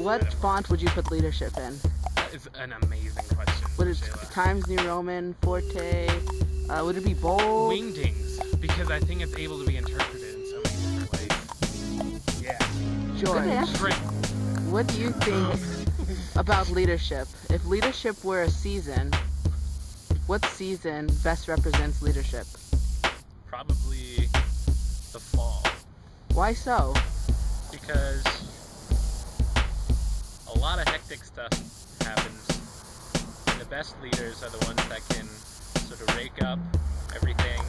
What font would you put leadership in? That is an amazing question, Would it Shayla. Times New Roman, Forte? Would it be bold? Wingdings, because I think it's able to be interpreted in so many different ways. Yeah. George, Strength. what do you think about leadership? If leadership were a season, what season best represents leadership? Probably the fall. Why so? Because a lot of hectic stuff happens. And the best leaders are the ones that can sort of rake up everything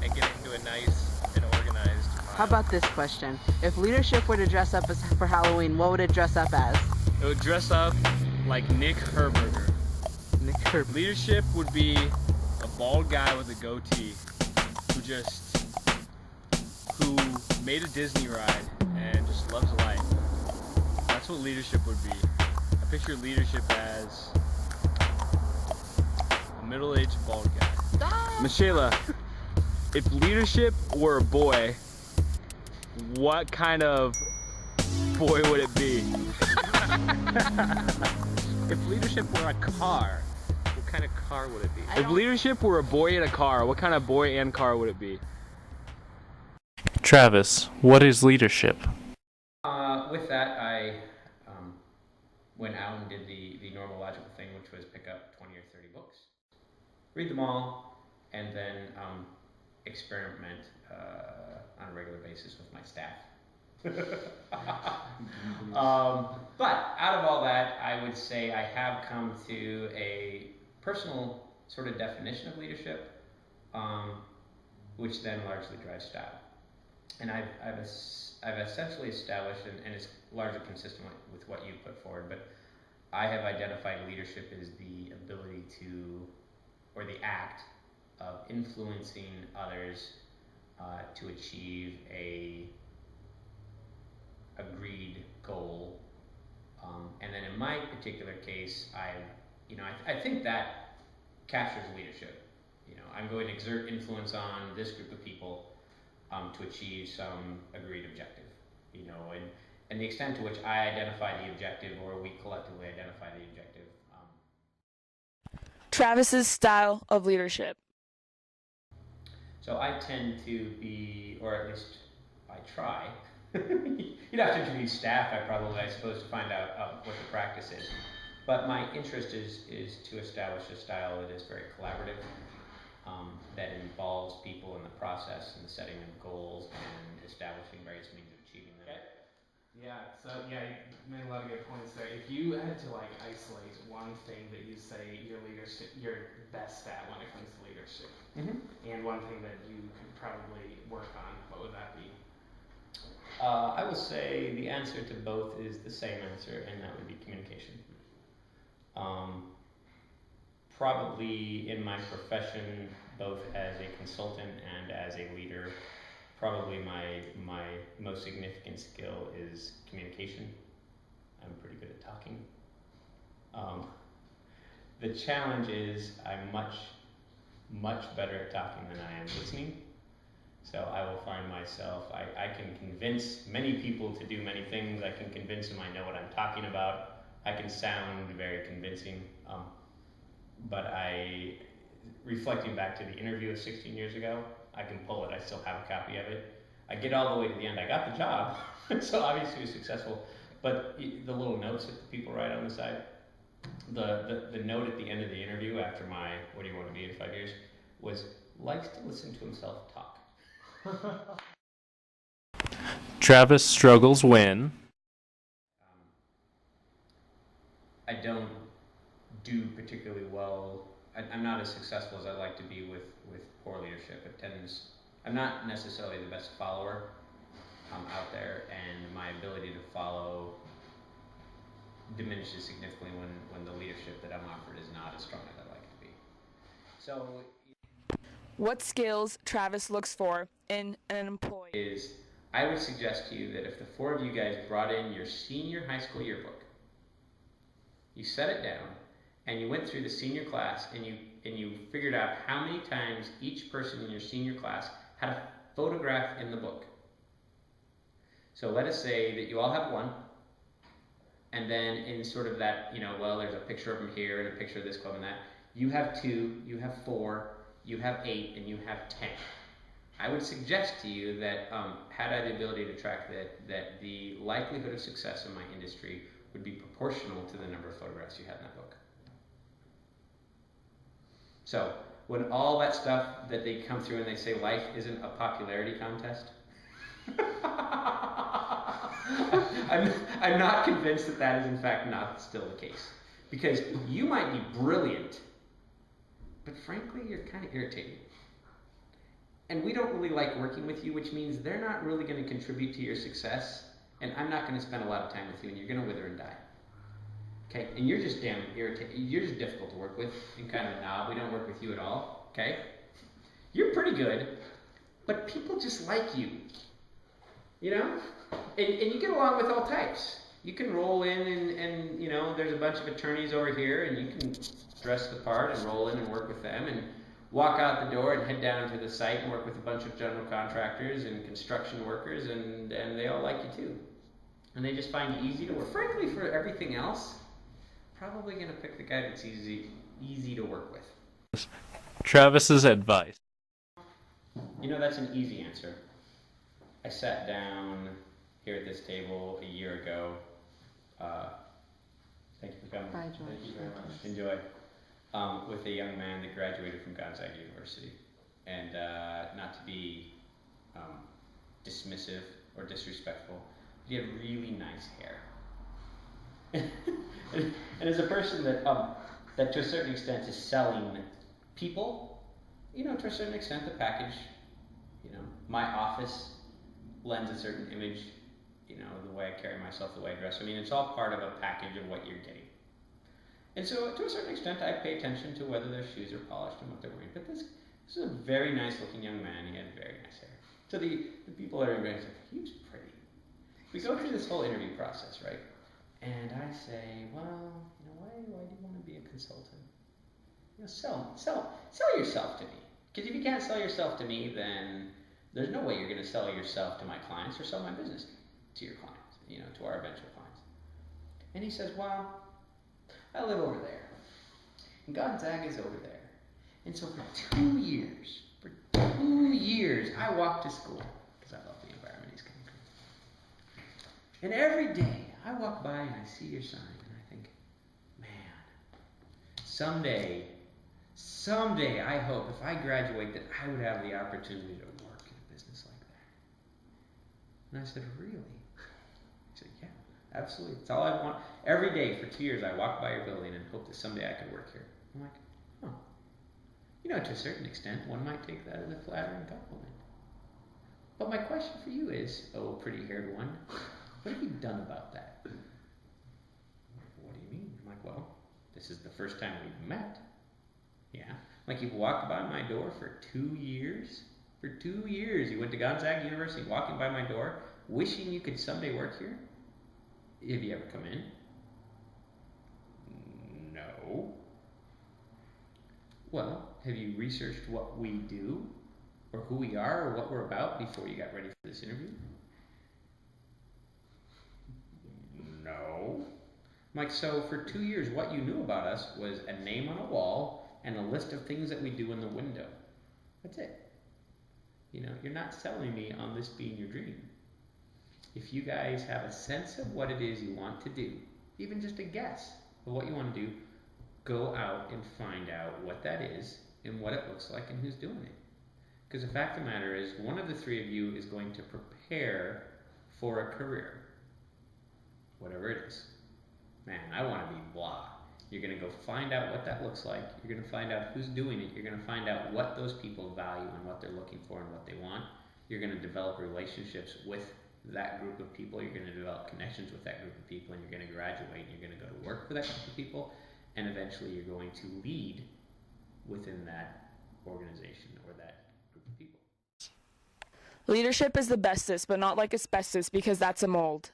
and get into a nice and organized vibe. How about this question? If leadership were to dress up for Halloween, what would it dress up as? It would dress up like Nick Herberger. Nick Herberger. Leadership would be a bald guy with a goatee who made a Disney ride and just loves life. That's what leadership would be. I picture leadership as a middle-aged bald guy. Michaela, if leadership were a boy, what kind of boy would it be? If leadership were a car, what kind of car would it be? If leadership were a boy in a car, what kind of boy and car would it be? Travis, what is leadership? With that, I went out and did the normal logical thing, which was pick up 20 or 30 books, read them all, and then experiment on a regular basis with my staff. But out of all that, I would say I have come to a personal sort of definition of leadership, which then largely drives style. And I've essentially established, and it's largely consistent with what you put forward, but I have identified leadership as the ability to, or the act of influencing others to achieve a agreed goal. And then in my particular case, I think that captures leadership. I'm going to exert influence on this group of people to achieve some agreed objective, and the extent to which I identify the objective or we collectively identify the objective. Travis's style of leadership. So I tend to be, or at least I try. You'd have to interview staff, I suppose, to find out what the practice is. But my interest is to establish a style that is very collaborative, that involves people in the process and the setting of goals and establishing various means of achieving them. Okay. You made a lot of good points there. If you had to isolate one thing that you say you're best at when it comes to leadership, and one thing that you could probably work on, what would that be? I will say the answer to both is the same answer, and that would be communication. Probably in my profession, both as a consultant and as a leader, probably my most significant skill is communication. I'm pretty good at talking. The challenge is I'm much better at talking than I am listening. So I will find myself, I can convince many people to do many things. I can convince them I know what I'm talking about. I can sound very convincing. But reflecting back to the interview of 16 years ago, I can pull it. I still have a copy of it. I get all the way to the end. I got the job, so obviously it was successful. But the little notes that the people write on the side, the note at the end of the interview after my "What do you want to be in 5 years?" was likes to listen to himself talk. Travis struggles when I don't do particularly well. I'm not as successful as I'd like to be with poor leadership. I'm not necessarily the best follower out there, and my ability to follow diminishes significantly when the leadership that I'm offered is not as strong as I'd like it to be. So, What skills Travis looks for in an employee? I would suggest to you that if the four of you guys brought in your senior high school yearbook, you set it down, and you went through the senior class, and you figured out how many times each person in your senior class had a photograph in the book. So let us say that you all have one, And then in sort of that, well, there's a picture of them here and a picture of this club and that. You have 2, you have 4, you have 8, and you have 10. I would suggest to you that had I the ability to track that the likelihood of success in my industry would be proportional to the number of photographs you had in that book. So when all that stuff that they come through and they say life isn't a popularity contest, I'm not convinced that is in fact not still the case. Because you might be brilliant, but frankly you're kind of irritating. And we don't really like working with you, which means they're not really going to contribute to your success, and I'm not going to spend a lot of time with you, and you're going to wither and die. Okay? And you're just damn irritating. You're just difficult to work with and kind of a knob. We don't work with you at all. Okay? You're pretty good, but people just like you. And you get along with all types. You can roll in and there's a bunch of attorneys over here, and you can dress the part and roll in and work with them, and walk out the door and head down to the site and work with a bunch of general contractors and construction workers, and they all like you too. And they just find you easy to work. Frankly, for everything else, probably going to pick the guy that's easy to work with. Travis's advice. That's an easy answer. I sat down here at this table a year ago. Thank you for coming. Bye, George. Thank you very much. Enjoy. With a young man that graduated from Gonzaga University. And not to be dismissive or disrespectful, he had really nice hair. and as a person that to a certain extent is selling people, to a certain extent the package, my office lends a certain image, the way I carry myself, the way I dress. I mean, it's all part of a package of what you're getting. And so, to a certain extent, I pay attention to whether their shoes are polished and what they're wearing. But this is a very nice-looking young man. He had very nice hair. So the people that are interviewing say, he was pretty. We go through this whole interview process, right? And I say, well, why do you want to be a consultant? Sell yourself to me. Because if you can't sell yourself to me, then there's no way you're going to sell yourself to my clients or sell my business to your clients, to our eventual clients. And he says, well, I live over there, and Gonzaga's over there. And so for 2 years, I walk to school, because I love the environment he's coming from. And every day, I walk by and I see your sign, and I think, man, someday, I hope, if I graduate, that I would have the opportunity to work in a business like that. And I said, really? He said, yeah, absolutely. It's all I want. Every day for 2 years, I walk by your building and hope that someday I could work here. I'm like, oh. To a certain extent, one might take that as a flattering compliment. But my question for you is, oh, pretty-haired one, what have you done about that? What do you mean? I'm like, well, this is the first time we've met. Yeah. Like, you've walked by my door for 2 years? For 2 years, you went to Gonzaga University, walking by my door, wishing you could someday work here? Have you ever come in? No. Well, have you researched what we do, or who we are, or what we're about before you got ready for this interview? No. I'm like, so for 2 years, what you knew about us was a name on a wall and a list of things that we do in the window. That's it. You're not selling me on this being your dream. If you guys have a sense of what it is you want to do, even just a guess of what you want to do, go out and find out what that is and what it looks like and who's doing it. Because the fact of the matter is, one of the three of you is going to prepare for a career. Whatever it is. Man, I want to be blah. You're going to go find out what that looks like. You're going to find out who's doing it. You're going to find out what those people value and what they're looking for and what they want. You're going to develop relationships with that group of people. You're going to develop connections with that group of people, and you're going to graduate, and you're going to go to work for that group of people, and eventually you're going to lead within that organization or that group of people. Leadership is the bestest, but not like asbestos, because that's a mold.